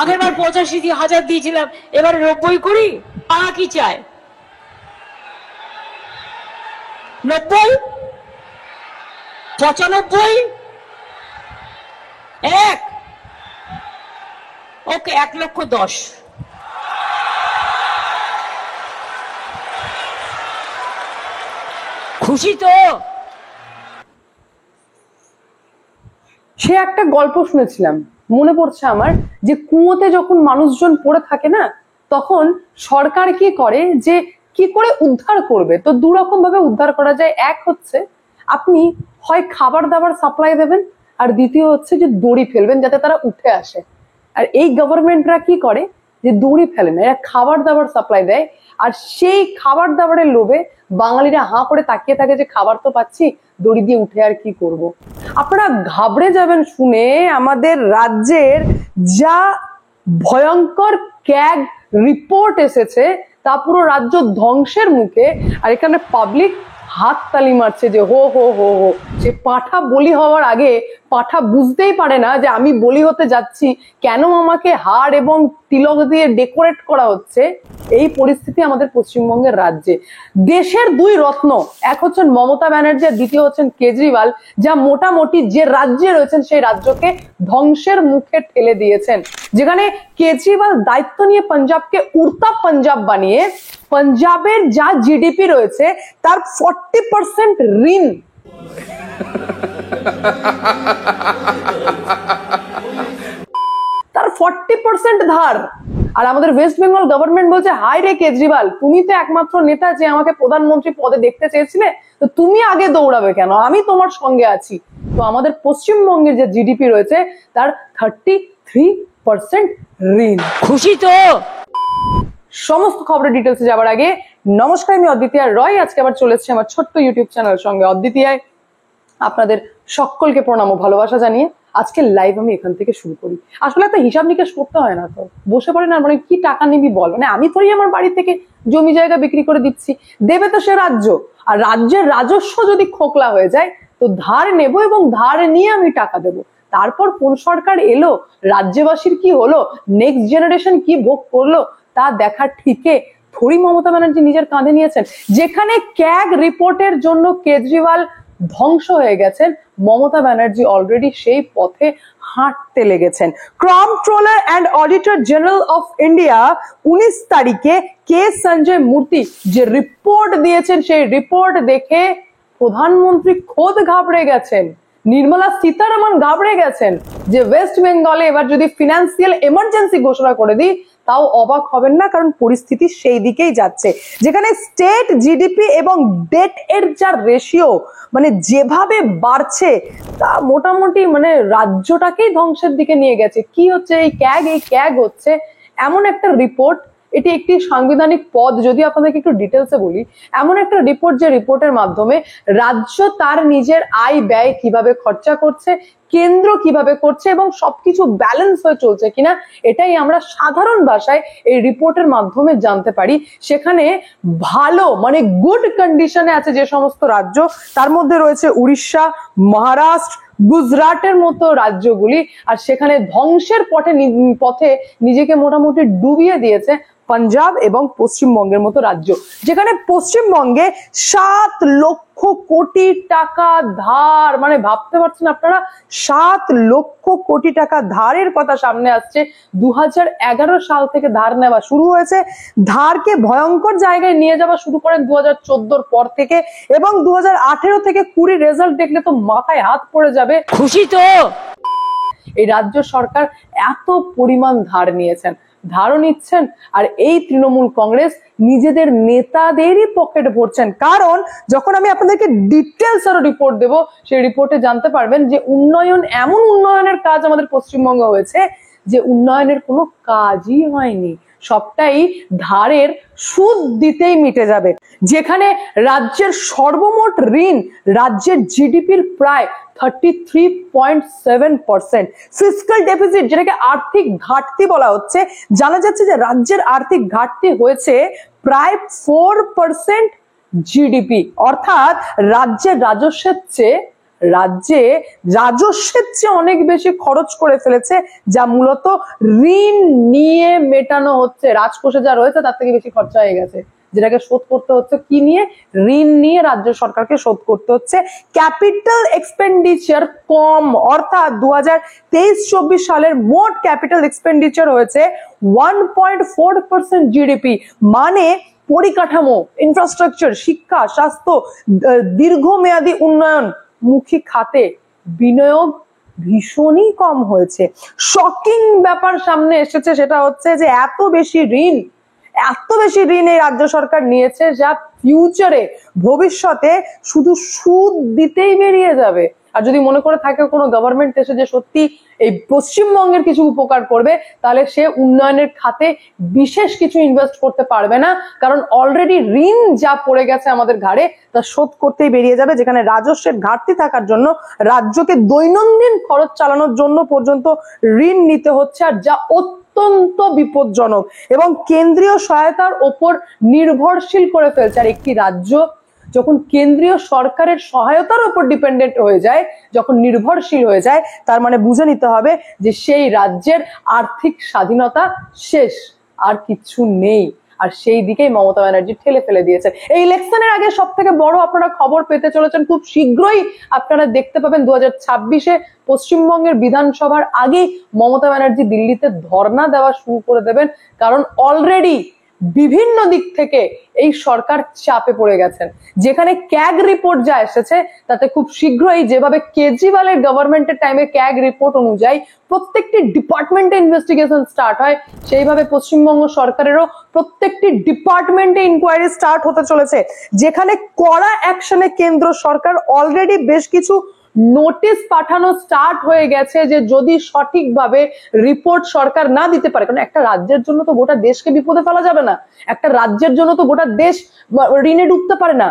আগের বার 85,000 দিয়েছিলাম, এবারে 90 করি। পাড়া কি চায়? 90, 95, 1, ওকে 1,10,000। খুশি তো? সে একটা গল্প শুনেছিলাম, মনে পড়ছে আমার, যে কুয়োতে যখন মানুষজন পড়ে থাকে না, তখন সরকার কি করে, যে কি করে উদ্ধার করবে। তো দু রকম ভাবে উদ্ধার করা যায়। এক হচ্ছে আপনি হয় খাবার দাবার সাপ্লাই দেবেন, আর দ্বিতীয় হচ্ছে যে দড়ি ফেলবেন যাতে তারা উঠে আসে। আর এই গভর্নমেন্টরা কি করে, যে দড়ি ফেলে না, এরা খাবার দাবার সাপ্লাই দেয়। আর সেই খাবার দাবারের লোভে বাঙালিরা হাঁ করে তাকিয়ে থাকে যে খাবার তো পাচ্ছি, দড়ি দিয়ে উঠে আর কি করব। আপনারা ঘাবড়ে যাবেন শুনে আমাদের রাজ্যের যা ভয়ঙ্কর ক্যাগ রিপোর্ট এসেছে, তা পুরো রাজ্য ধ্বংসের মুখে। আর এখানে পাবলিক হাত তালি মারছে যে হো হো হো হো। সে পাঠা বলি হওয়ার আগে পাঠা বুঝতেই পারে না যে আমি বলি হতে যাচ্ছি, কেন আমাকে হাড় এবং তিলক দিয়ে ডেকোরেট করা হচ্ছে। এই পরিস্থিতি আমাদের পশ্চিমবঙ্গের রাজ্যে। দেশের দুই রত্ন, এক হচ্ছেন মমতা ব্যানার্জি আর দ্বিতীয় হচ্ছেন কেজরিওয়াল, যা মোটামুটি যে রাজ্যে রয়েছেন সেই রাজ্যকে ধ্বংসের মুখে ঠেলে দিয়েছেন। যেখানে কেজরিওয়াল দায়িত্ব নিয়ে পাঞ্জাবকে উড়তা পাঞ্জাব বানিয়ে পাঞ্জাবের যা জিডিপি রয়েছে তার 40% ঋণ। তার 40% ধার। আর আমাদের ওয়েস্ট বেঙ্গল গভর্নমেন্ট বলছে, হাই রে কেজরিওয়াল, তুমি তো একমাত্র নেতা যে আমাকে প্রধানমন্ত্রী পদে দেখতে চেয়েছিলে, তো তুমি আগে দৌড়াবে কেন, আমি তোমার সঙ্গে আছি। তো আমাদের পশ্চিমবঙ্গের যে জিডিপি রয়েছে তার 33% ঋণ। খুশি তো? সমস্ত খবরের ডিটেলসে যাবার আগে নমস্কার, আমি অদ্বিতীয়া রয়। আজকে আবার চলে এসেছি আমার ছোট্ট ইউটিউব চ্যানেল সঙ্গে অদ্বিতীয়ায়। আপনাদের সকলকে প্রণাম ও ভালোবাসা জানিয়ে আজকে লাইভ আমি এখান থেকে শুরু করি। আসলে একটা হিসাব নিকাশ করতে হয় না, তো বসে পড়ে না, মানে কি টাকা নিবি বল, মানে আমি তোরই আমার বাড়ি থেকে জমি জায়গা বিক্রি করে দিচ্ছি, দেবে তো সে রাজ্য। আর রাজ্যের রাজস্ব যদি খোকলা হয়ে যায়, তো ধার নেব এবং ধার নিয়ে আমি টাকা দেবো। তারপর কোন সরকার এলো, রাজ্যবাসীর কি হলো, নেক্সট জেনারেশন কি ভোগ করলো, তা দেখার ঠিকে থোড়ি মমতা ব্যানার্জি নিজের কাঁধে নিয়েছেন। যেখানে ক্যাগ রিপোর্টের জন্য কেজরিওয়াল ধ্বংস হয়ে গেছেন, মমতা ব্যানার্জি অলরেডি সেই পথে হাঁটতে লেগেছেন। Comptroller and auditor general of India 19 তারিখে কে সঞ্জয় মূর্তি যে রিপোর্ট দিয়েছেন, সেই রিপোর্ট দেখে প্রধানমন্ত্রী খোদ ঘাবড়ে গেছেন, নির্মলা সীতারামন ঘাবড়ে গেছেন যে ওয়েস্ট বেঙ্গলে এবার যদি ফিনান্সিয়াল এমার্জেন্সি ঘোষণা করে দিই তাও অবাক হবেন না, কারণ পরিস্থিতি সেই দিকেই যাচ্ছে। যেখানে স্টেট জিডিপি এবং ডেট এর যা রেশিও মানে যেভাবে বাড়ছে, তা মোটামুটি মানে রাজ্যটাকেই ধ্বংসের দিকে নিয়ে গেছে। কি হচ্ছে এই ক্যাগ হচ্ছে এমন একটা রিপোর্ট, এটি একটি সাংবিধানিক পদ। যদি আপনাদেরকে একটু ডিটেলসে বলি, এমন একটা রিপোর্ট যে রিপোর্টের মাধ্যমে রাজ্য তার নিজের আয় ব্যয় কিভাবে খরচা করছে, কেন্দ্র কিভাবে করছে এবং সবকিছু ব্যালেন্স হয়ে চলছে কিনা, এটাই আমরা সাধারণ ভাষায় এই রিপোর্টের মাধ্যমে জানতে পারি। সেখানে ভালো মানে গুড কন্ডিশনে আছে যে সমস্ত রাজ্য, তার মধ্যে রয়েছে উড়িষ্যা, মহারাষ্ট্র, গুজরাটের মতো রাজ্যগুলি। আর সেখানে ধ্বংসের পথে নিজেকে মোটামুটি ডুবিয়ে দিয়েছে পাঞ্জাব এবং পশ্চিমবঙ্গের মতো রাজ্য। যেখানে পশ্চিমবঙ্গে 7 লক্ষ কোটি টাকা ধার, মানে ভাবতে পারছেন আপনারা, 7 লক্ষ কোটি টাকা ধারের কথা সামনে আসছে। 2011 সাল থেকে ধার নেওয়া শুরু হয়েছে। ধারকে ভয়ঙ্কর জায়গায় নিয়ে যাওয়া শুরু করেন 2014 পর থেকে, এবং 2018 থেকে 20 রেজাল্ট দেখলে তো মাথায় হাত পড়ে যাবে। খুশি তো? এই রাজ্য সরকার এত পরিমাণ ধার নিয়েছেন, ধারও নিচ্ছেন, আর এই তৃণমূল কংগ্রেস নিজেদের নেতাদেরই পকেট ভরছেন। কারণ যখন আমি আপনাদেরকে ডিটেলস আরো রিপোর্ট দেবো, সেই রিপোর্টে জানতে পারবেন যে উন্নয়ন, এমন উন্নয়নের কাজ আমাদের পশ্চিমবঙ্গে হয়েছে যে উন্নয়নের কোনো কাজই হয়নি, সবটাই ধারের সুদ দিতেই মিটে যাবে। যেখানে রাজ্যের সর্বমোট ঋণ রাজ্যের জিডিপির প্রায় 33.7%। ফিস্ক্যাল ডেফিসিট, যেটাকে আর্থিক ঘাটতি বলা হচ্ছে, জানা যাচ্ছে যে রাজ্যের আর্থিক ঘাটতি হয়েছে প্রায় 4% জিডিপি। অর্থাৎ রাজ্যের রাজস্বের চেয়ে রাজ্যে রাজস্বের চেয়ে অনেক বেশি খরচ করে ফেলেছে, যা মূলত ঋণ নিয়ে মেটানো হচ্ছে। রাজকোষে যা রয়েছে তার থেকে বেশি খরচা হয়ে গেছে, যেটাকে শোধ করতে হচ্ছে কি নিয়ে? ঋণ নিয়ে রাজ্য সরকারকে শোধ করতে হচ্ছে। ক্যাপিটাল এক্সপেন্ডিচার কম, অর্থাৎ 2023-24 সালের মোট ক্যাপিটাল এক্সপেন্ডিচার হয়েছে 1.4% জিডিপি। মানে পরিকাঠামো, ইনফ্রাস্ট্রাকচার, শিক্ষা, স্বাস্থ্য, দীর্ঘমেয়াদী উন্নয়ন মুখী খাতে বিনিয়োগ ভীষণই কম হয়েছে। শকিং ব্যাপার সামনে এসেছে, সেটা হচ্ছে যে এত বেশি ঋণ এই রাজ্য সরকার নিয়েছে, যা ফিউচারে, ভবিষ্যতে শুধু সুদ দিতেই বেরিয়ে যাবে। আর যদি মনে করে থাকে কোনো গভর্নমেন্ট এসে যে সত্যি এই পশ্চিমবঙ্গের কিছু উপকার করবে, তাহলে সে উন্নয়নের খাতে বিশেষ কিছু ইনভেস্ট করতে পারবে না, কারণ অলরেডি ঋণ যা পড়ে গেছে আমাদের ঘাড়ে তা শোধ করতেই বেরিয়ে যাবে, যেখানে রাজস্বের ঘাটতি থাকার জন্য রাজ্যকে দৈনন্দিন খরচ চালানোর জন্য পর্যন্ত ঋণ নিতে হচ্ছে, আর যা অত্যন্ত বিপজ্জনক এবং কেন্দ্রীয় সহায়তার ওপর নির্ভরশীল করে ফেলছে। আর একটি রাজ্য যখন কেন্দ্রীয় সরকারের সহায়তার উপর ডিপেন্ডেন্ট হয়ে যায়, যখন নির্ভরশীল হয়ে যায়, তার মানে বুঝে নিতে হবে যে সেই রাজ্যের আর্থিক স্বাধীনতা শেষ, আর কিছু নেই। আর সেই দিকেই মমতা ব্যানার্জি ঠেলে ফেলে দিয়েছে। এই ইলেকশনের আগে সব থেকে বড় আপনারা খবর পেতে চলেছেন, খুব শীঘ্রই আপনারা দেখতে পাবেন 2026-এ পশ্চিমবঙ্গের বিধানসভার আগে মমতা ব্যানার্জি দিল্লিতে ধর্ণা দেওয়া শুরু করে দেবেন, কারণ অলরেডি বিভিন্ন দিক থেকে এই সরকার চাপে পড়ে গেছেন। যেখানে ক্যাগ রিপোর্ট যা এসেছে তাতে খুব শীঘ্রই, যেভাবে কেজরিওয়ালের গভর্নমেন্টের টাইমে ক্যাগ রিপোর্ট অনুযায়ী প্রত্যেকটি ডিপার্টমেন্টে ইনভেস্টিগেশন স্টার্ট হয়, সেইভাবে পশ্চিমবঙ্গ সরকারেরও প্রত্যেকটি ডিপার্টমেন্টে ইনকোয়ারি স্টার্ট হতে চলেছে, যেখানে কড়া অ্যাকশনে কেন্দ্র সরকার অলরেডি বেশ কিছু নোটিশ পাঠানো স্টার্ট হয়ে গেছে, যে যদি সঠিকভাবে রিপোর্ট সরকার না দিতে পারে, কারণ একটা রাজ্যের জন্য তো গোটা দেশকে বিপদে ফেলা যাবে না, একটা রাজ্যের জন্য তো গোটা দেশ ঋণে ডুবতে পারে না।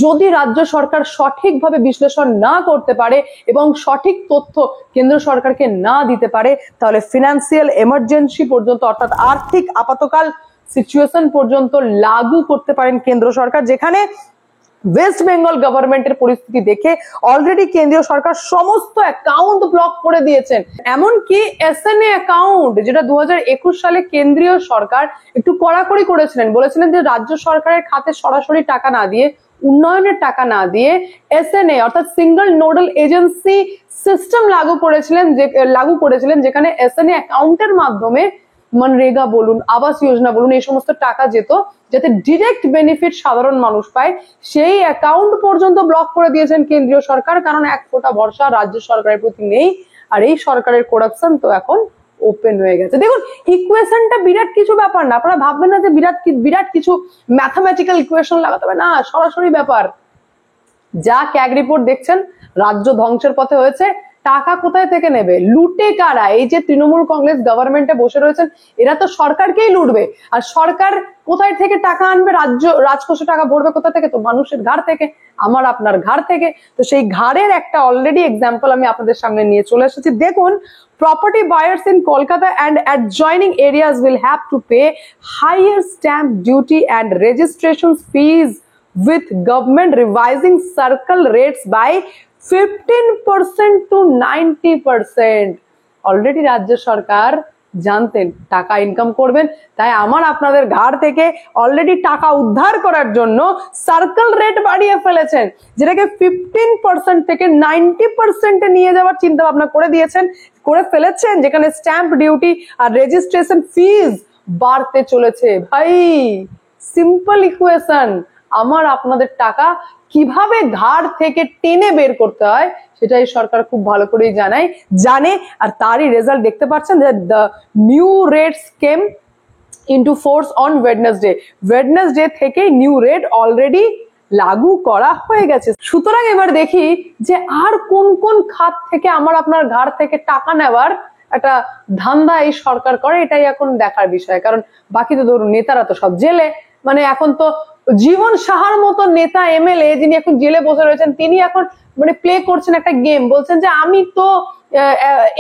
যদি রাজ্য সরকার সঠিকভাবে বিশ্লেষণ না করতে পারে এবং সঠিক তথ্য কেন্দ্র সরকারকে না দিতে পারে, তাহলে ফিনান্সিয়াল এমার্জেন্সি পর্যন্ত, অর্থাৎ আর্থিক আপাতকাল সিচুয়েশন পর্যন্ত লাগু করতে পারেন কেন্দ্র সরকার, যেখানে ওয়েস্ট বেঙ্গল গভর্নমেন্টের পরিস্থিতি দেখে অলরেডি কেন্দ্রীয় সরকার সমস্ত অ্যাকাউন্ট ব্লক করে দিয়েছেন। এমনকি এসএনএ অ্যাকাউন্ট, যেটা 2021 সালে কেন্দ্রীয় সরকার একটু কড়াকড়ি করেছিলেন, বলেছিলেন যে রাজ্য সরকারের খাতে সরাসরি টাকা না দিয়ে, উন্নয়নের টাকা না দিয়ে এসএনএ অর্থাৎ সিঙ্গল নোডাল এজেন্সি সিস্টেম লাগু করেছিলেন, যেখানে এসএনএ অ্যাকাউন্টের মাধ্যমে মনরেগা বলুন, আবাস যোজনা বলুন, এই সমস্ত টাকা যেত, যাতে ডিরেক্ট বেনিফিট সাধারণ মানুষ পায়, সেই অ্যাকাউন্ট পর্যন্ত ব্লক করে দিয়েছেন কেন্দ্রীয় সরকার, কারণ এক ফোঁটা ভরসা রাজ্য সরকারের প্রতি নেই। আর এই সরকারের করাপশন তো এখন ওপেন হয়ে গেছে। দেখুন, ইকুয়েশনটা বিরাট কিছু ব্যাপার না, আপনারা ভাববেন না যে বিরাট কিছু ম্যাথামেটিক্যাল ইকুয়েশন লাগাতে হবে, না, সরাসরি ব্যাপার। যা ক্যাগ রিপোর্ট দেখছেন, রাজ্য ধ্বংসের পথে হয়েছে, টাকা কোথায় থেকে নেবে, লুটে কারা? এই যে তৃণমূল কংগ্রেস গভর্নমেন্টে বসে রয়েছেন, এরা তো সরকারকেই লুটবে। আর সরকার কোথায় থেকে টাকা আনবে? রাজকোষে টাকা ভরবে কোথা থেকে? তো মানুষের ঘাড় থেকে, আমার আপনার ঘাড় থেকে। তো সেই ঘাড়ের একটা অলরেডি এক্সাম্পল আমি আপনাদের সামনে নিয়ে চলে এসেছি। দেখুন, property buyers in Kolkata and adjoining areas will have to pay higher stamp duty and registration fees, with government revising circle rates by 15% to 90%. Already রাজ্য সরকার জানতেন টাকা ইনকাম করবেন, তাই আমার আপনাদের ঘাড় থেকে অলরেডি টাকা উদ্ধার করার জন্য সার্কেল রেট বাড়িয়ে ফেলেছেন, যেটাকে 15% থেকে 90% নিয়ে যাওয়ার চিন্তা ভাবনা করে ফেলেছেন, যেখানে স্ট্যাম্প ডিউটি আর রেজিস্ট্রেশন ফিজ বাড়তে চলেছে। ভাই, সিম্পল ইকুয়েশন, আমার আপনাদের টাকা কিভাবে ঘাড় থেকে টেনে বের করতে হয় সেটাই সরকার খুব ভালো করেই জানে। আর তারই রেজাল্ট দেখতে পাচ্ছেন, যে the new rates came into force on Wednesday থেকে নিউ রেট অলরেডি লাগু করা হয়ে গেছে। সুতরাং এবার দেখি যে আর কোন কোন খাত থেকে আমার আপনার ঘাড় থেকে টাকা নেওয়ার একটা ধান্দা এই সরকার করে, এটাই এখন দেখার বিষয়। কারণ বাকি তো ধরুন নেতারা তো সব জেলে, মানে এখন তো জীবন সাহার মতো নেতা এমএলএ যিনি এখন জেলে বসে রয়েছেন, তিনি এখন মানে প্লে করছেন একটা গেম, বলছেন যে আমি তো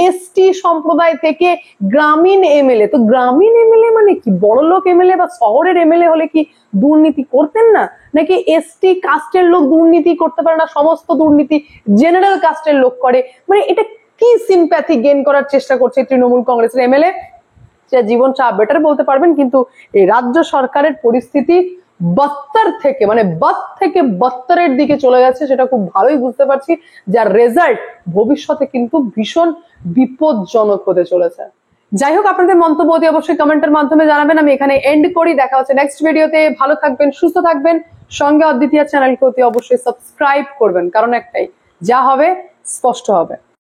এসটি সম্প্রদায় থেকে গ্রামীণ এমএলএ। তো গ্রামীণ এমএলএ মানে কি, বড়লোক এমএলএ বা শহরের এমএলএ হলে কি দুর্নীতি করতেন না? নাকি এসটি কাস্টের লোক দুর্নীতি করতে পারে না, সমস্ত দুর্নীতি জেনারেল কাস্টের লোক করে? মানে এটা কি সিম্প্যাথি গেইন করার চেষ্টা করছে তৃণমূল কংগ্রেসের এমএলএ? সে জীবন চা বেটার বলতে পারবেন, কিন্তু এই রাজ্য সরকারের পরিস্থিতি বত্তর থেকে মানে বদ থেকে বত্তরের দিকে চলে যাচ্ছে, সেটা খুব ভালোই বুঝতে পারছি, যার রেজাল্ট ভবিষ্যতে কিন্তু ভীষণ বিপজ্জনক হতে চলেছে। যাই হোক, আপনাদের মন্তব্য অতি অবশ্যই কমেন্টের মাধ্যমে জানাবেন। আমি এখানে এন্ড করি, দেখা হচ্ছে নেক্সট ভিডিওতে। ভালো থাকবেন, সুস্থ থাকবেন, সঙ্গে অদ্বিতীয়া চ্যানেলকে অতি অবশ্যই সাবস্ক্রাইব করবেন, কারণ একটাই, যা হবে স্পষ্ট হবে।